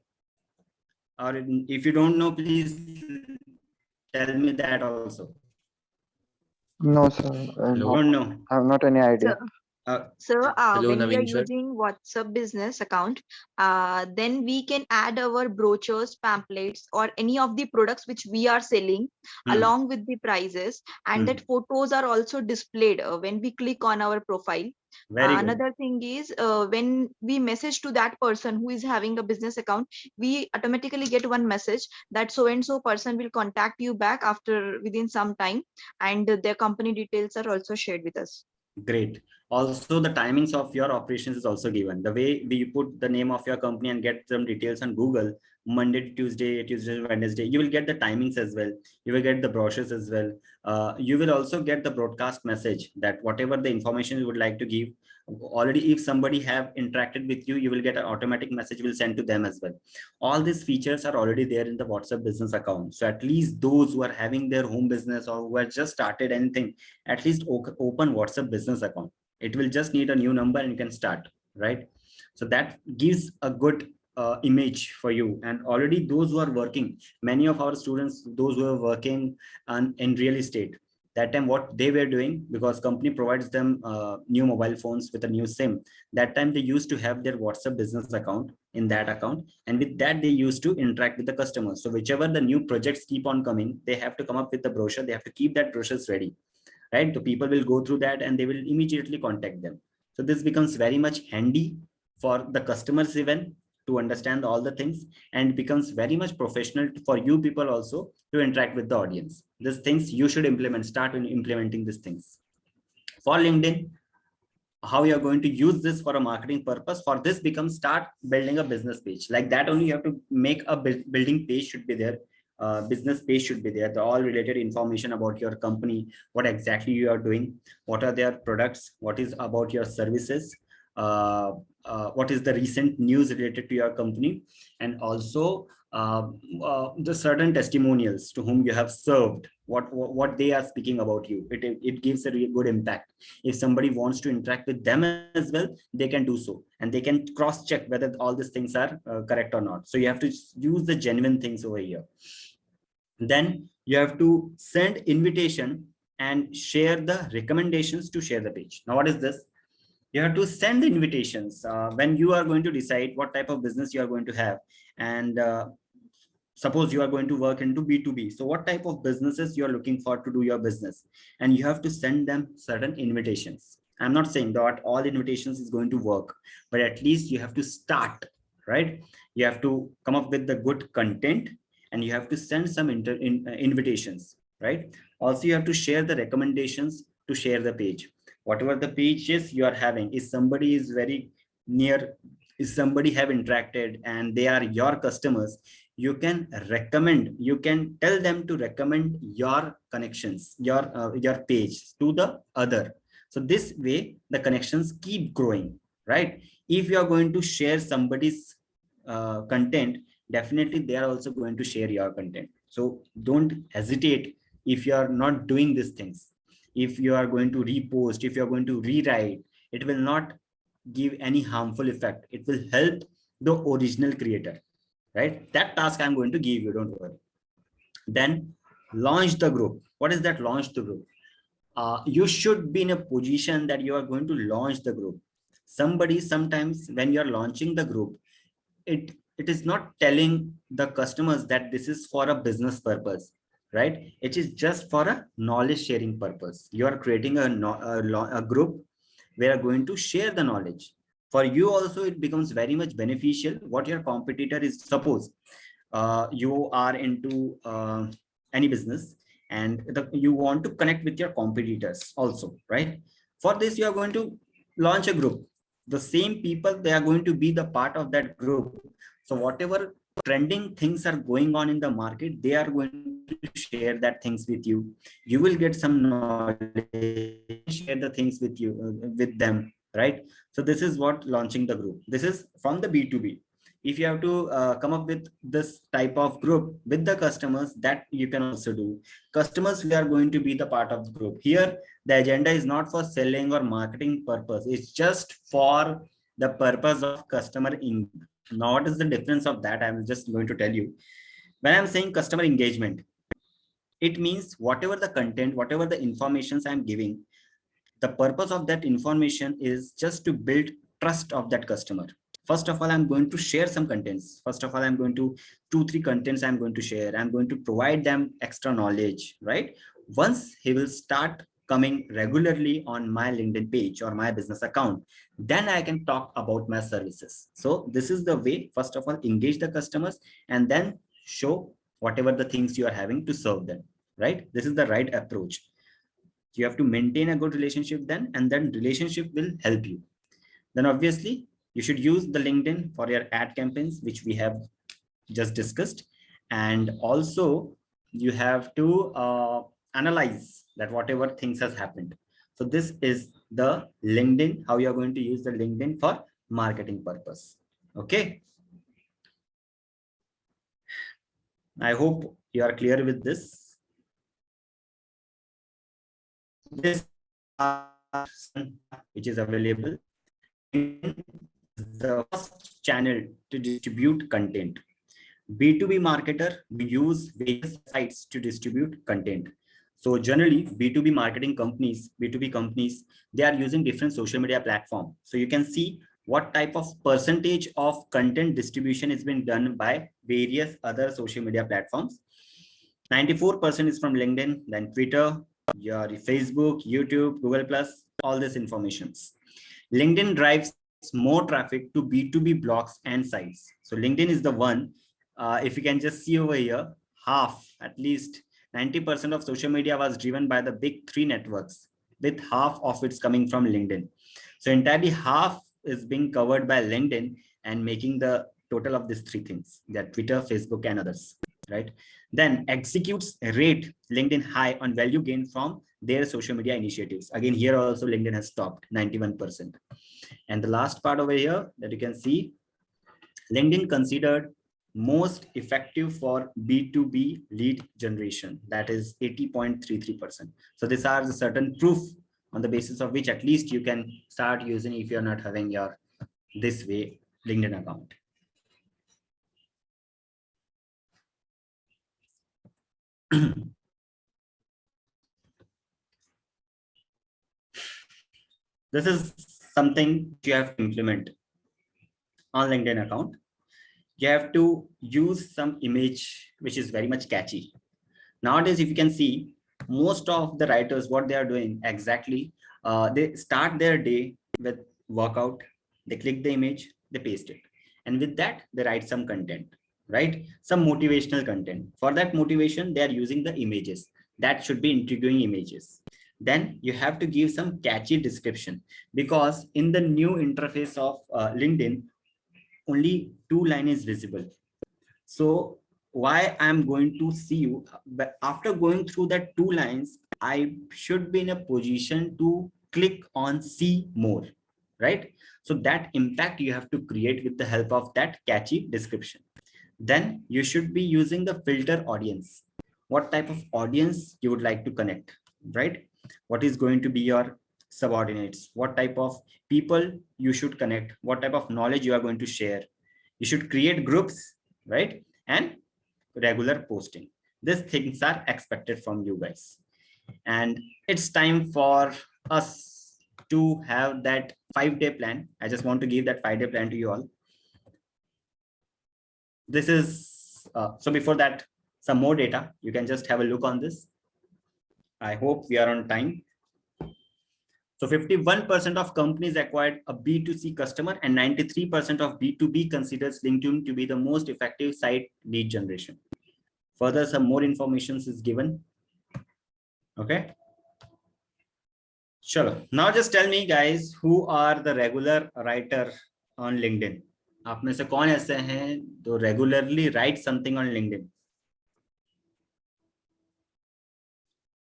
Or if you don't know, please tell me that also. No, sir. Don't know. I have not any idea. So Hello, when we are Naveen sir. using WhatsApp business account, then we can add our brochures, pamphlets, or any of the products which we are selling along with the prices, and that photos are also displayed when we click on our profile. Very good. Another thing is when we message to that person who is having a business account, we automatically get one message that so and so person will contact you back after within some time, and their company details are also shared with us. Great. Also, the timings of your operations is also given. The way we put the name of your company and get some details on Google, Monday to Tuesday, Tuesday to Wednesday, you will get the timings as well. You will get the brochures as well. You will also get the broadcast message that whatever the information you would like to give, already if somebody have interacted with you, you will get an automatic message will send to them as well. All these features are already there in the WhatsApp business account. So at least those who are having their home business or who have just started anything, at least open WhatsApp business account. It will just need a new number and you can start, right? So that gives a good image for you. And already those who are working, many of our students, those who are working in real estate, that time what they were doing, because company provides them new mobile phones with a new SIM, that time they used to have their WhatsApp business account in that account, and with that they used to interact with the customers. So whichever the new projects keep on coming, they have to come up with the brochure, they have to keep that brochures ready, right? So people will go through that and they will immediately contact them. So this becomes very much handy for the customers even to understand all the things, and becomes very much professional for you people also to interact with the audience. These things you should implement, start implementing these things. For LinkedIn, how you are going to use this for a marketing purpose, for this becomes start building a business page. Like that only you have to make a building page should be there. Business page should be there, the all related information about your company, what exactly you are doing, what are their products, what is about your services, what is the recent news related to your company, and also the certain testimonials to whom you have served, what they are speaking about you. It gives a really good impact. If somebody wants to interact with them as well, they can do so, and they can cross check whether all these things are correct or not. So you have to use the genuine things over here. Then you have to send invitation and share the recommendations to share the page. Now what is this? You have to send the invitations when you are going to decide what type of business you are going to have. And suppose you are going to work into B2B. So what type of businesses you are looking for to do your business, and you have to send them certain invitations. I'm not saying that all invitations is going to work, but at least you have to start, right? You have to come up with the good content, and you have to send some invitations, right? Also, you have to share the recommendations to share the page. Whatever the pages you are having, if somebody is very near, if somebody have interacted and they are your customers, you can recommend, you can tell them to recommend your connections, your page to the other. So this way the connections keep growing, right? If you are going to share somebody's content, definitely they are also going to share your content. So don't hesitate if you are not doing these things. If you are going to repost, if you are going to rewrite, It will not give any harmful effect. It will help the original creator, right? That task I'm going to give you, don't worry. Then launch the group. What is that launch the group? You should be in a position that you are going to launch the group. Sometimes when you're launching the group, it is not telling the customers that this is for a business purpose, right? It is just for a knowledge sharing purpose. You are creating a group where you are going to share the knowledge. For you also, it becomes very much beneficial. What your competitor is, suppose you are into any business, and you want to connect with your competitors also, right? For this, you are going to launch a group. The same people, they are going to be the part of that group. So whatever trending things are going on in the market, they are going to share that things with you. You will get some knowledge, share the things with you, with them, right? So this is what launching the group. This is from the B2B. If you have to come up with this type of group with the customers, that you can also do. Customers, we are going to be the part of the group. Here, the agenda is not for selling or marketing purpose. It's just for the purpose of customer engagement. Now, what is the difference of that? I'm just going to tell you. When I'm saying customer engagement, it means whatever the content, whatever the informations I'm giving, the purpose of that information is just to build trust of that customer. First of all, I'm going to share some contents. First of all, I'm going to 2-3 contents I'm going to share. I'm going to provide them extra knowledge, right? Once he will start coming regularly on my LinkedIn page or my business account, then I can talk about my services. So this is the way. First of all, engage the customers and then show whatever the things you are having to serve them, right? This is the right approach. You have to maintain a good relationship then, and then relationship will help you. Then obviously you should use the LinkedIn for your ad campaigns, which we have just discussed. And also you have to analyze that whatever things has happened. So this is the LinkedIn, how you are going to use the LinkedIn for marketing purpose. Okay. I hope you are clear with this. This which is available in the first channel to distribute content. B2B marketer, we use various sites to distribute content. So generally B2B marketing companies, B2B companies, they are using different social media platforms. So you can see what type of percentage of content distribution is being done by various other social media platforms. 94% is from LinkedIn, then Twitter, your Facebook, YouTube, Google+, all this informations. LinkedIn drives more traffic to B2B blogs and sites. So LinkedIn is the one, if you can just see over here, half, at least 90% of social media was driven by the big 3 networks, with half of it's coming from LinkedIn. So entirely half is being covered by LinkedIn and making the total of these 3 things, that Twitter, Facebook, and others, right? Then executes rate LinkedIn high on value gain from their social media initiatives. Again, here also LinkedIn has topped 91%. And the last part over here that you can see, LinkedIn considered most effective for B2B lead generation, that is 80.33%. So these are the certain proof on the basis of which at least you can start using if you're not having your this way LinkedIn account. This is something you have to implement on LinkedIn account. You have to use some image which is very much catchy. Nowadays, if you can see, most of the writers, what they are doing exactly, they start their day with workout, they click the image, they paste it. And with that, they write some content, right? Some motivational content. For that motivation, they are using the images. That should be intriguing images. Then you have to give some catchy description, because in the new interface of LinkedIn, only 2 lines is visible. So why I'm going to see you, but after going through that 2 lines, I should be in a position to click on see more, right? So that impact you have to create with the help of that catchy description. Then you should be using the filter audience. What type of audience you would like to connect, right? What is going to be your subordinates, what type of people you should connect, what type of knowledge you are going to share. You should create groups, right? And regular posting. These things are expected from you guys. And it's time for us to have that 5-day plan. I just want to give that 5-day plan to you all. This is, so before that, some more data. You can just have a look on this. I hope we are on time. So 51% of companies acquired a B2C customer and 93% of B2B considers LinkedIn to be the most effective site lead generation. Further, some more information is given. Okay. Sure. Now just tell me guys, who are the regular writer on LinkedIn? आप में से कौन ऐसे हैं जो regularly write something on LinkedIn?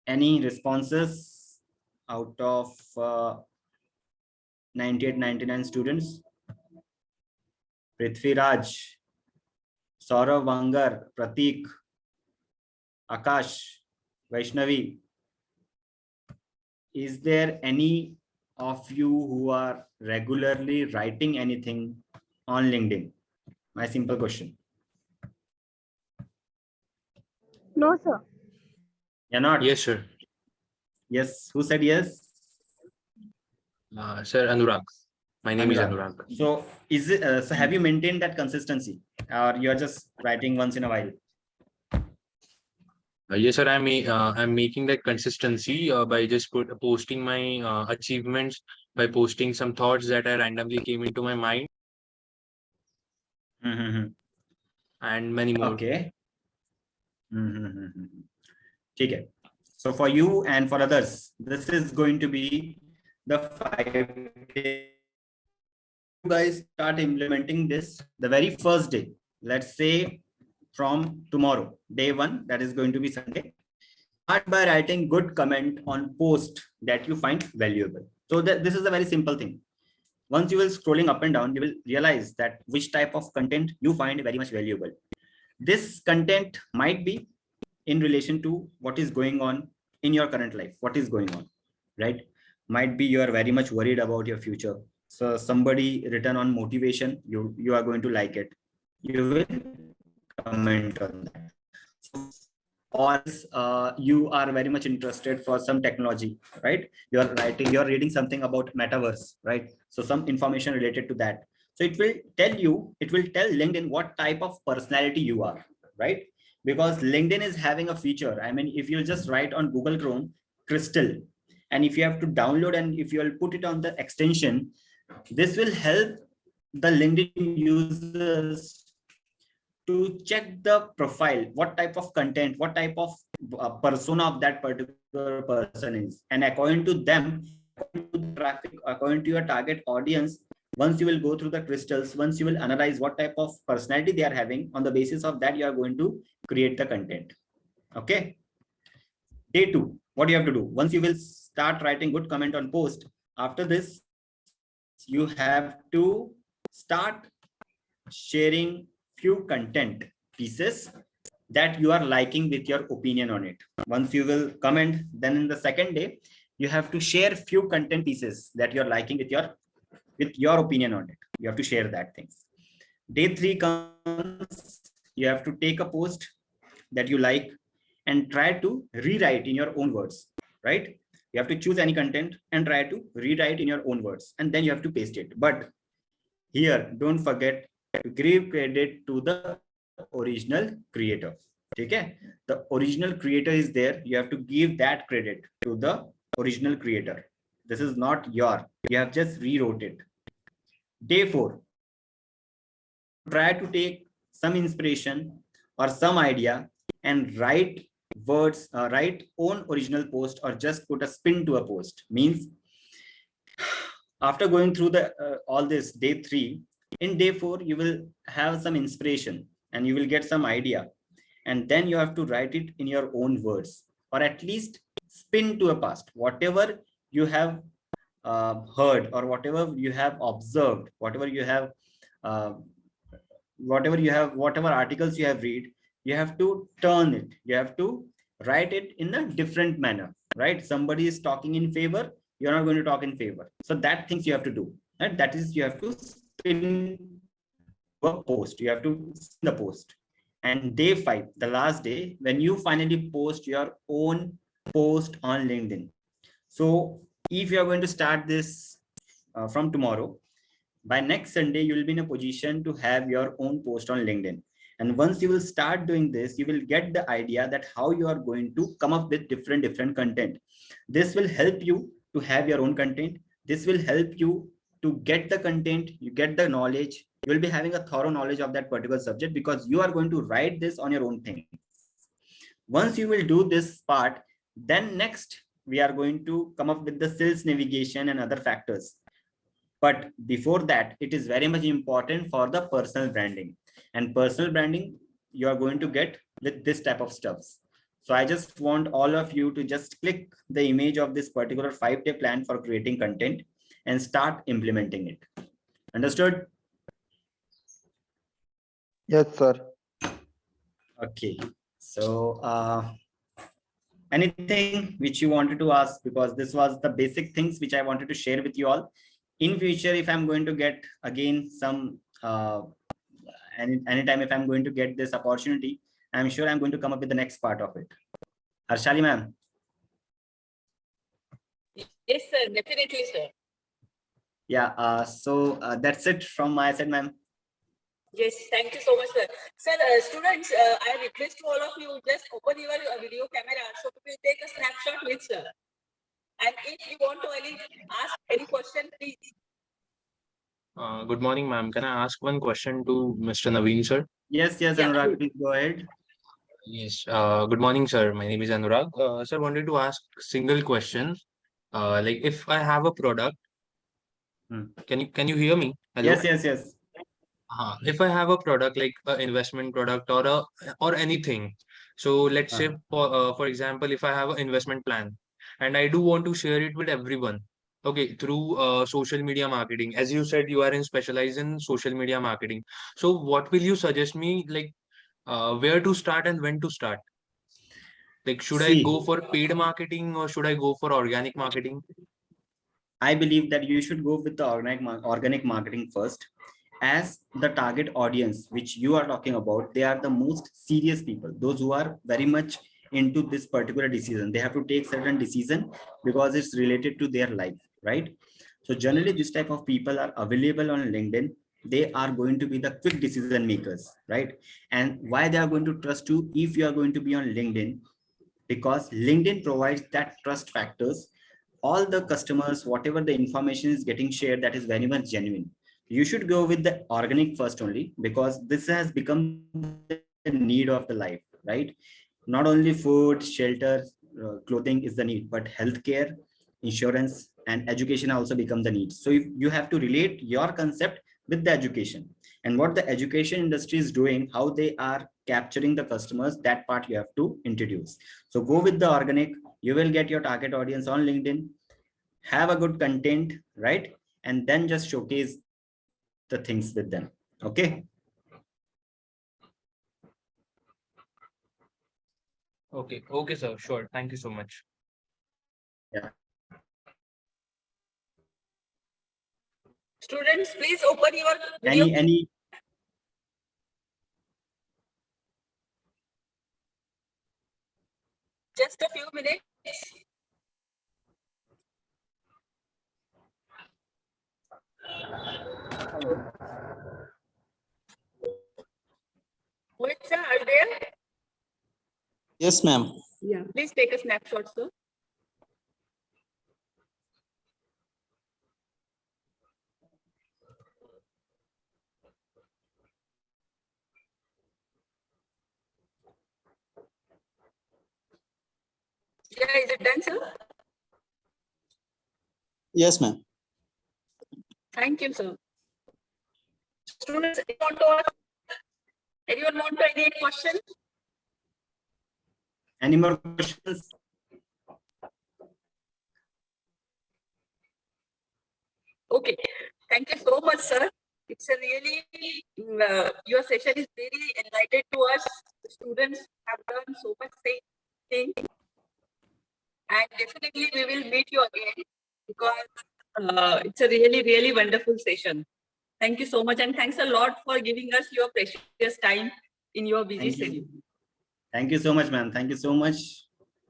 Any responses out of 98-99 students? Prithviraj, Saurav Vangar, Pratik, Akash, Vaishnavi. Is there any of you who are regularly writing anything on LinkedIn? My simple question. No, sir. You're not? Yes, sir. Yes. Who said yes? Sir, Anurag. My name is Anurag. Anurag. So is it, so have you maintained that consistency, or you're just writing once in a while? Yes, sir. I'm making that consistency by just posting my achievements, by posting some thoughts that I randomly came into my mind, and many more. Okay. Okay. So for you and for others, this is going to be the 5-day. You guys start implementing this the very first day. Let's say from tomorrow, day 1, that is going to be Sunday. Start by writing good comment on post that you find valuable. So this is a very simple thing. Once you will scrolling up and down, you will realize that which type of content you find very much valuable. This content might be in relation to what is going on in your current life, what is going on, right? Might be you are very much worried about your future. So somebody written on motivation, you are going to like it. You will comment on that. Or you are very much interested for some technology, right? You're reading something about metaverse, right? So some information related to that. So it will tell LinkedIn what type of personality you are, right? Because LinkedIn is having a feature. I mean, if you just write on Google Chrome, Crystal, and if you have to download and if you will put it on the extension, this will help the LinkedIn users to check the profile, what type of content, what type of persona of that particular person is. And according to them, according to the traffic, according to your target audience, once you will go through the crystals, once you will analyze what type of personality they are having, on the basis of that, you are going to create the content. Okay. Day 2, what you have to do? Once you will start writing good comment on post, after this, you have to start sharing few content pieces that you are liking with your opinion on it. Once you will comment, then in the second day, you have to share few content pieces that you're liking with your opinion on it. You have to share that things. Day 3 comes, you have to take a post that you like and try to rewrite in your own words, right? You have to choose any content and try to rewrite in your own words, and then you have to paste it. But here, don't forget to give credit to the original creator. Okay? The original creator is there. You have to give that credit to the original creator. This is not your. You have just rewrote it. Day 4. Try to take some inspiration or some idea and write words, write own original post, or just put a spin to a post. Means after going through the all this, day 3, in day 4, you will have some inspiration and you will get some idea, and then you have to write it in your own words, or at least spin to a past, whatever you have heard, or whatever you have observed, whatever articles you have read, you have to turn it, you have to write it in a different manner, right? Somebody is talking in favor, you're not going to talk in favor. So that things you have to do, right? That is, you have to spin a post, you have to spin the post. And day 5, the last day, when you finally post your own post on LinkedIn. So if you are going to start this from tomorrow, by next Sunday, you will be in a position to have your own post on LinkedIn. And once you will start doing this, you will get the idea that how you are going to come up with different content. This will help you to have your own content. This will help you to get the content, you get the knowledge. You will be having a thorough knowledge of that particular subject because you are going to write this on your own thing. Once you will do this part, then next we are going to come up with the sales navigation and other factors. But before that, it is very much important for the personal branding, and personal branding you are going to get with this type of stuffs. So I just want all of you to just click the image of this particular 5-day plan for creating content and start implementing it. Understood? Yes, sir. Okay. So anything which you wanted to ask, because this was the basic things which I wanted to share with you all. In future, if I'm going to get again some anytime if I'm going to get this opportunity, I'm sure I'm going to come up with the next part of it. Harshali ma'am. Yes, sir. Definitely, sir. Yeah. So that's it from my side, ma'am. Yes, thank you so much, sir. Sir, students, I request to all of you, just open your video camera so we will take a snapshot with sir. And if you want to ask any question, please. Good morning, ma'am. Can I ask one question to Mr. Naveen, sir? Yes, Yeah. Anurag, please go ahead. Yes. Good morning, sir. My name is Anurag. Sir, wanted to ask single question. Like if I have a product, can you hear me? Hello? Yes. If I have a product like an investment product or anything, so let's say for example, if I have an investment plan and I do want to share it with everyone, okay, through social media marketing. As you said, you are specialized in social media marketing. So what will you suggest me, like where to start and when to start? Like, should I go See, for paid marketing or should I go for organic marketing? I believe that you should go with the organic marketing first, as the target audience which you are talking about, they are the most serious people, those who are very much into this particular decision. They have to take certain decision because it's related to their life, right? So generally this type of people are available on LinkedIn. They are going to be the quick decision makers, right? And why they are going to trust you if you are going to be on LinkedIn? Because LinkedIn provides that trust factors. All the customers, whatever the information is getting shared, that is very much genuine. You should go with the organic first only, because this has become the need of the life, right? Not only food, shelter, clothing is the need, but healthcare, insurance, and education also become the need. So if you have to relate your concept with the education, and what the education industry is doing, how they are capturing the customers, that part you have to introduce. So go with the organic. You will get your target audience on LinkedIn, have a good content, right? And then just showcase the things with them. Okay. Okay, sir. Sure. Thank you so much. Yeah. Students, please open your video. Any Just a few minutes. Wait, sir, are you there? Yes, ma'am. Yeah. Please take a snapshot, sir. Yeah, is it done, sir? Yes, ma'am. Thank you, sir. Students, anyone want to any question? Any more questions? Okay, thank you so much, sir. It's a really, your session is very enlightened to us. The students have done so much thing. And definitely we will meet you again because it's a really, really wonderful session. Thank you so much. And thanks a lot for giving us your precious time in your busy Thank you. schedule. Thank you so much, ma'am. Thank you so much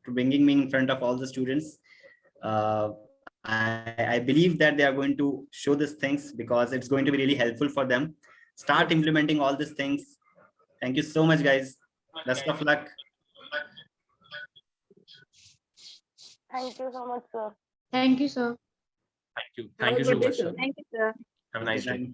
for bringing me in front of all the students. I believe that they are going to show these things because it's going to be really helpful for them. Start implementing all these things. Thank you so much, guys. Best of luck. Thank you so much, sir. Thank you, sir. Thank you. Have Thank a you so good day, much, sir. sir. Thank you, sir. Have a nice Good day. night.